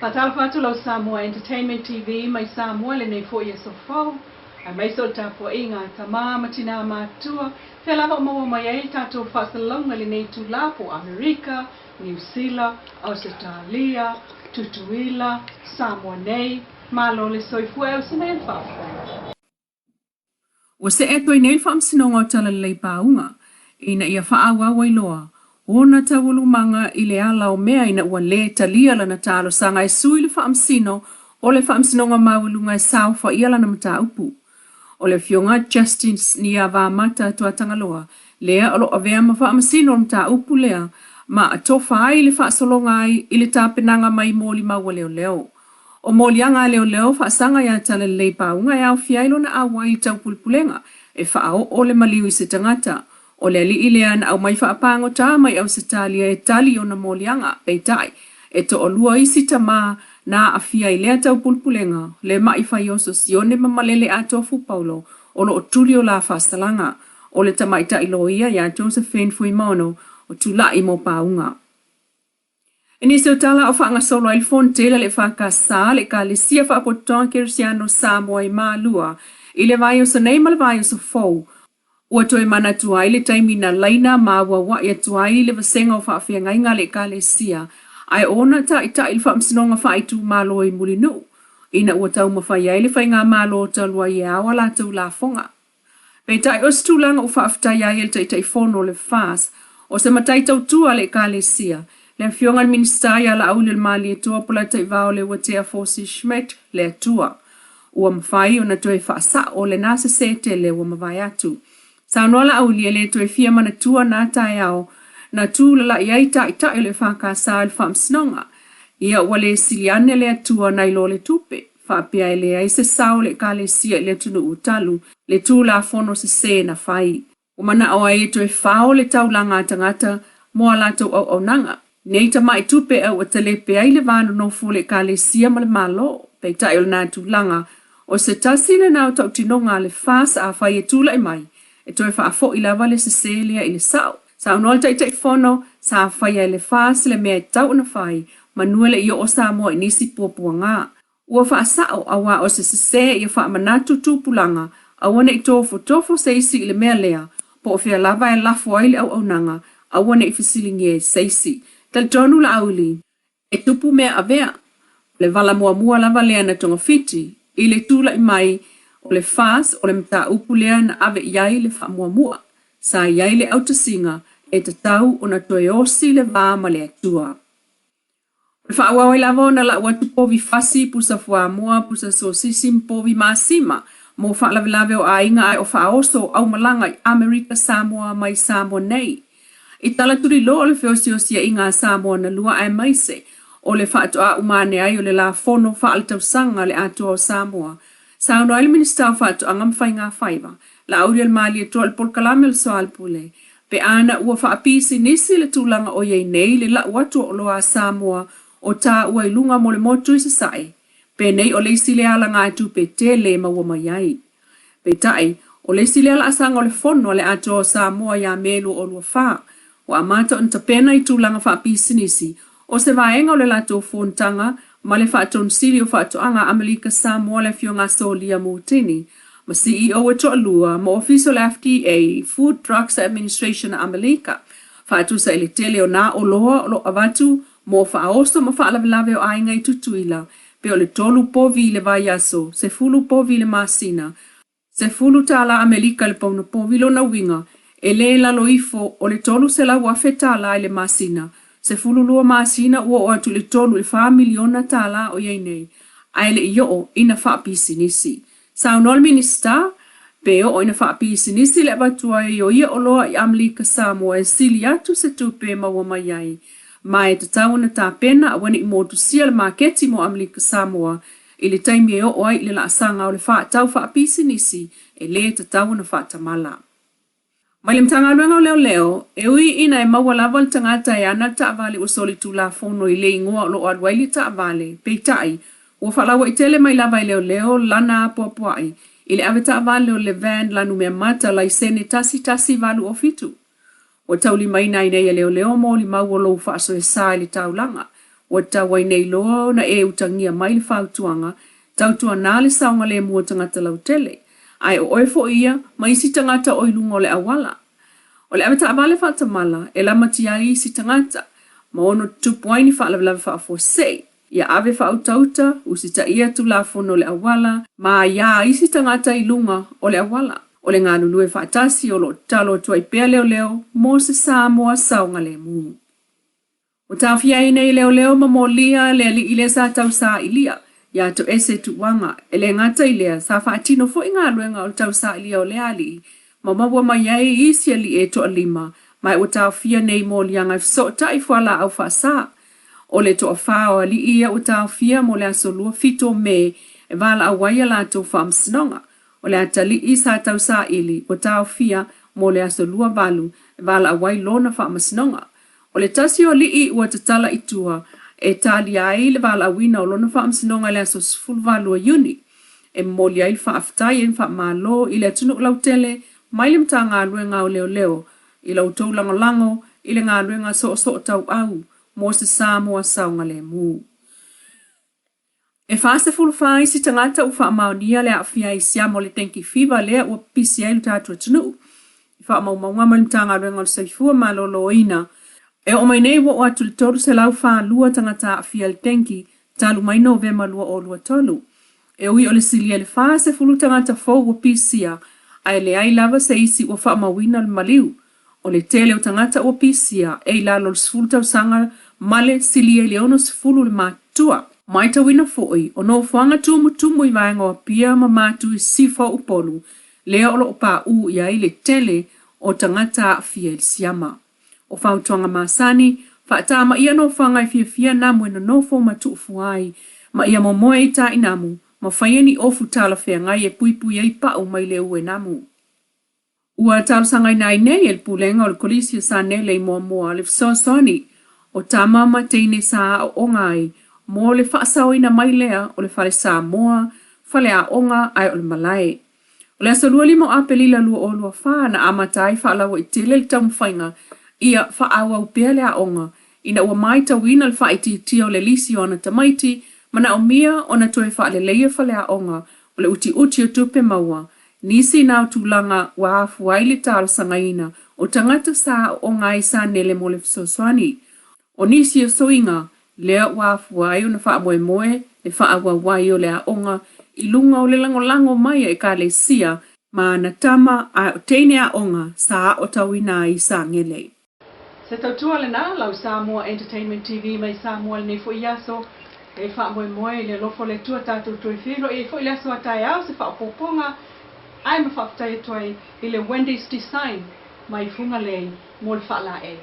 Fatalfatu lau Samoa Entertainment TV mai Samoa le nei fo ia sofau. Ai mai so tapo inga tama matina matua. Te lava maua mai ai tato fasalonga le nei tulapo Amerika, New Zealand, Australia, Tutuila, Samoa nei, malo le soifua au sinai fafu. O se e toi nei whaamsinonga o tala lei paunga, ina ia whaawa wailoa. Ona tawulu manga i le ala o mea ina ua le talia lana talo sanga e sui le whaamsino o le whaamsinonga mawalunga e saufa ia lana mata upu. O le fionga Justin ni a wā mata tua tangaloa, lea olo avea ma whaamsino o mata upu lea, ma atofa ai le whaasolonga ai i le tāpenanga mai mōli maua leo leo. O molianga leo leo whaasanga ia tala lei paunga e au fiailo na awa i tau pulpulenga e whaao o le maliu i se tangata. O le li ilean au mai whaapango tā mai au se talia e tali o na molianga peitai e to o lua i sita maa na a fia i lea tau pulpulenga le mai whaioso sione mamalele a tofu paulo o lo o tuli o la whaastalanga o le tamaita i loia ia Josephine Fuimono o tula i mo paunga. E nisi o tala o whaanga solo il fontela le whakasa le ka le sia whaapotoa Kirsiano Samoa i Mālua i le vai o sa nei ma le vai o sa fau. Ua toe mana tuai le taimi na laina maua wa ia tuai le vasenga o whaafia ngainga le ka le sia. Ai ona ta ita il whaamsinonga whaaitu malo i mulinu. Ina ua tau mawhai ai le whainga malo o talua i awa la tau la fonga. Pei tai o stulanga o whaaftai ai el tai fono le fas o se matai tau tua le ka le sia. Le fiongan minista ia la au le mali e tua pola tai vao le watea Fosi Schmidt le tua. Ua mawhai o na toe whaasa o le nasa sete le ua mawai atu. Sa nola au li le toe fia mana tua na tai au na tu la iai ta ita le whakasa il whaamsinonga. Ia wale siliane le tua na ilo le tupe. Whapia ele ai se sao le ka le sia le tunu utalu le tu la fono se na whai. Umana au ai toe whao le tau langa tangata moa lato au nanga. Nei ta mai tupe au atalepe ai le vano no fule ka le sia ma le malo. Pei tai o le nā tūlanga o se tasi le nau tau tinonga le fas a whai e tūla i mai. E toi wha fo i lava le seselia i le sao. Sa unol tai fono sa whai e le fas le mea tau na whai manuele i o Samoa i nisi puapua ngā. Ua wha sao awa o se sese i wha manatu tūpulanga awane i tofo seisi i le mea lea po o whia lava e lafo ai le au nanga awane i fisilingi e seisi. Tal tonu la auli, e tupu mea avea, le vala mua lava lea na tonga fiti, i le tula i mai, o le fas, o le mta upu lea na ave iai le wha mua. Sa iai le autasinga, e te tau o na toe osi le vāma le atua. Le wha awawai lava o na la watu povi fasi, pusa fua mua, pusa sosisim povi maasima, mo wha lave o ainga ai o wha oso au malanga i Amerika Samoa mai Samoa nei. I tala turi lo le feosiosia i ngā Samoa na lua ai maise o le whaatoa umane ai o le la fono whaaltau sanga le atua o Samoa. Sauno ai le minister o whaatoa ngamwhai ngā whaiva, la auri al mali e toa le polkalame le soal pule. Pe ana ua whaapisi nisi le tūlanga o iei nei le la watu o loa Samoa o tā ua ilunga mo le motu i sasai. Pe nei o leisi le ala ngā tu pe te le maua mai ai. Pe tai, o leisi le ala asanga o le fono le atua o Samoa ya melu o lua whaa. O amata on tapena i tūlanga whaapisinisi, o se vaenga o le lato fontanga, ma le whaaton sili o whaatoanga Amerika Samoa le fionga solia mūtini, ma CEO e toa lua, ma official FDA, Food Drugs Administration Amerika, whaatusa ele tele o nā o loa o lo avatu, mo whaaosto ma whaalawelawe o ainga i tutuila, pe o le tolu povi le vaiaso, se fulu povi le masina, se fulu tala Amerika le pauna povi lo na winga, e le lalo ifo o le tolu se la wafe tala le masina. Se fululua masina ua o atu le tolu le 5 miliona tala o iei nei. Ai le i o ina whaapisi nisi. Sa unol minista, pe o ina whaapisi nisi le batua e o ia o loa i Amerika Samoa e sili atu se tupe maua mai ai. Mai e tatau na tā pena a wane i motu sia le maketi mo Amerika Samoa i le taimi e o ai le la asanga o le whaatau whaapisi nisi e le tatau na whaatamala. Mai le mtanga luenga o leo, e ui ina e maua lava le tangata e ana ta vale o soli tu la fono i le ingoa o lo adwaili ta vale, pei tai, ua whalawa i tele mai lava i leo lana apuapuai, i le ave ta vale o le van lanu mea mata lai sene tasi valu o fitu. O tauli mai nai nei e leo mo li mau o lo whaaso e sa i le taulanga, ua tawai nei loa na e utangia mai le whautuanga, tautua nā le saunga le mua tangata lautele, ai o oefo ia, ma isi tangata o ilunga o le awala. O le amata amale whaatamala, e lamati a isi tangata, ma ono tupuaini whaalawalawe whaafosei, ia ave whautauta, usita ia tulafono le awala, ma ia isi tangata ilunga o le awala. O le ngā nunue whaatasi o lo talo tuai pea leo leo, mo se Samoa saunga le mu. O tawhia i nei leo leo ma mo lia le ali ile sa tau sa ilia, ia to ese tuwanga, ele ngata ilea sa whaatino fo inga luenga o tau sa ilia o le ali, ma mabua mai ai isi ali e to alima, mai o tawhia nei mo lianga so tai fuala au whaasa. O le to awhao ali ia o tawhia mo le asolua fito me, e vala awaia la to whaamsinonga. O le atali i sa tau sa ili, o tawhia mo le asolua valu, e vala awai lona whaamasnonga. O le tasi o li i ua tatala itua, e tali ai le vala awina o lona whaamsinonga le aso sifulu valu a yuni. E moli ai whaaftai en whaamalo i le atunu lautele, mai le mta ngā luenga o leo leo, i lau tau lango, i le ngā luenga so tau au, mo se Samoa saunga le mu. E whaase fulufai si tangata u whaamaunia le awhia i siamo le tenki fiva lea ua pisi ai lutatu atunu. I whaamaumaunga ma le mta ngā luenga o saifua ma lolo ina. E o mai nei wa atu le toru se lau wha lua tangata awhia le tenki, talu mai Novema lua o lua tolu. E ui o le silia le whaase fulu tangata fo ua pisia, ai le ai lava se isi ua whaamawina le maliu. O le tele o tangata ua pisia, e la lo le sifulu tau sanga male silia le ono sifulu le matua. Mai tawina foi, o no fuanga tumu i vaenga o pia ma matu i sifa upolu, lea o lo opa u ia i le tele o tangata awhia le siama. O whautuanga masani, whaatama ia no whanga i fia na mwena no fo matu ufuai, ma ia momoe i ta inamu, ma whaieni ofu tala whea ngai e puipui ai pau mai le ue namu. Ua talo sangai nai nei el pulenga o le kolisia sa nele i moa le fsosoni, o tamama teine sa o ngai, mo le whaasau ina mai lea o le whale Samoa, whale a onga ai o le malai. O le aso lua limo apelila lua o lua wha na amatai whaalawa i tele le tamu whainga, ia whaawa upea le a onga, ina ua mai tawina le whaiti tia o le lisi o ana tamaiti, mana o mia o na toe whaale leia whale a onga, o le uti o tupe maua, nisi nao tūlanga wa afu aile talo sangaina, o tangata sa o ngai sa nele mo le fsoswani. O nisi o soinga, lea wafu ai o na wha moe moe, le wha awa wai o lea onga, i lunga o le lango mai e ka le sia, ma na tama a o teine a onga sa o tawina i sa ngele. Se tautua le na, lau Samoa Entertainment TV mai Samoa le nefo iaso, e wha moe moe le lofo le tua tātou tui whiro, e fo ilaso a tai au se wha poponga, ai ma wha tuai i le Wendy's Design, mai funga lei, mo le wha la e.